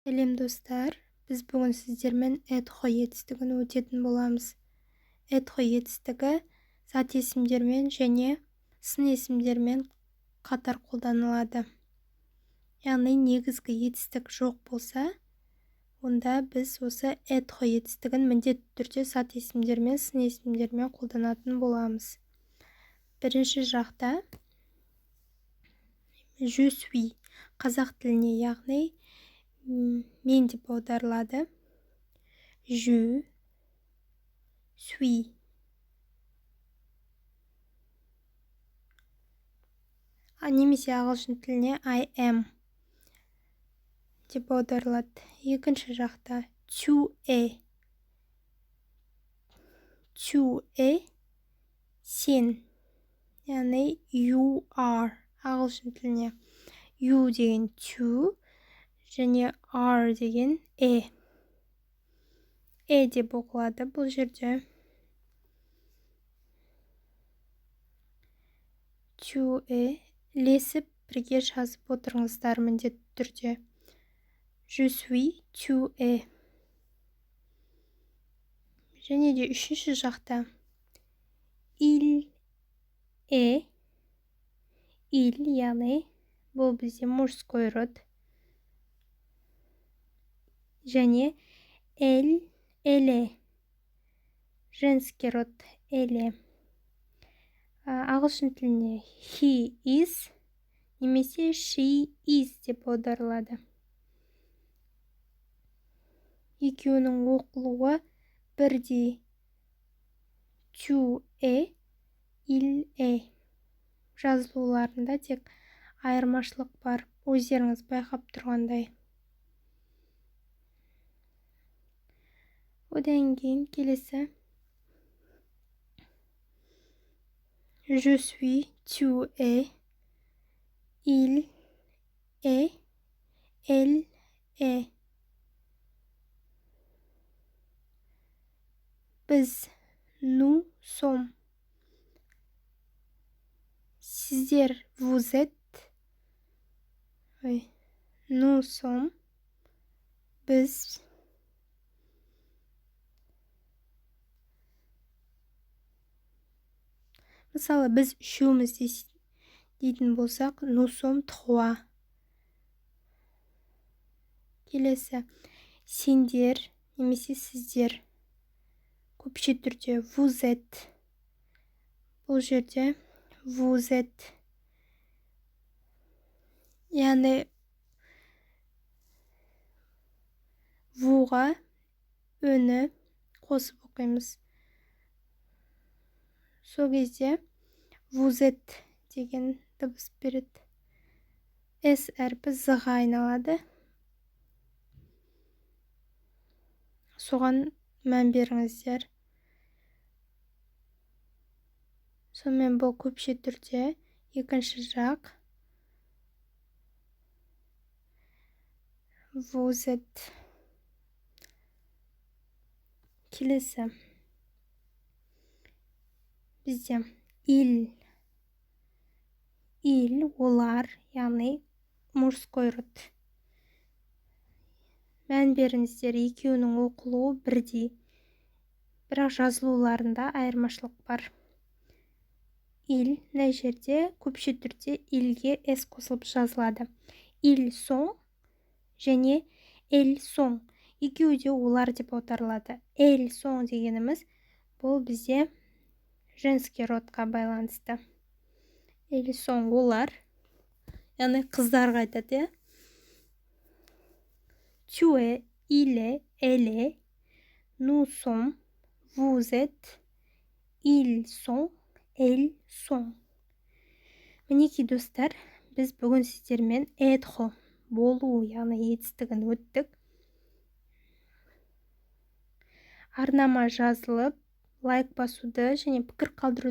Сәлем достар, біз бүгін сіздермен эдхо етістігін өтетін боламыз. Эдхо етістігі зат есімдермен және сын есімдермен қатар қолданылады. Яғни негізгі етістік жоқ болса, онда біз осы эдхо етістігін міндетті түрде зат есімдермен, сын есімдермен қолданатын боламыз. Бірінші жақта je suis қазақ тіліне, яғни мен деп аударылады. Je suis. Немесе ағылшын тіліне I am деп аударылады. Екінші жақта tu es. Tu es сен. Яғни you are ағылшын тіліне. You деген tu және are деген деп оқылады бұл жерде. Tu es ілесіп бірге жазып отырыңыздар міндетті түрде. Je suis, tu es. Және де үшінші жақта il est. Il, яғни бұл бізде мужской род. Және elle est. Женский род elle. Ағылшын тіліне he is немесе she is деп аударылады. Екеуінің оқылуы бірдей. Tu es, il est. Жазылуларында тек айырмашылық бар. Өздеріңіз байқап тұрғандай. Одан кейін келесі. Je suis, tu es, il est, elle est. Biz, nous sommes. Sizler, vous êtes. Oui. Nous sommes. Biz. Мысалы, біз үшеуміз дейтін болсақ, nous sommes trois. Келесі, сендер немесе сіздер. Көпше түрде vous êtes. Бұл жерде vous êtes. Яғни vous-ға өні қосып оқимыз. Сол кезде vous êtes деген дыбыс береді. S әрпі з-ға айналады. Соған мән беріңіздер. Сонымен бұл көпше түрде екінші жақ. Vous êtes. Келесі. Бізде il, олар, яғни мужской род. Мән беріңіздер, екеуінің оқылуы бірдей. Бірақ жазылуларында айырмашылық бар. Il, мына жерде көпше түрде ilге s қосылып жазылады. Ils sont және elles sont. Екеуі де олар деп аударылады. Elles sont дегеніміз бұл бізде женский родқа байланысты. Elles sont олар. Яғни қыздарға айтады. Tu es, il est, elle est. Nous sommes, vous êtes, ils sont, elles sont. Мінекей достар, біз бүгін сіздермен эдхо болу, яғни етістігін өттік. Арнама жазылып, лайк басуды және пікір қалдыруды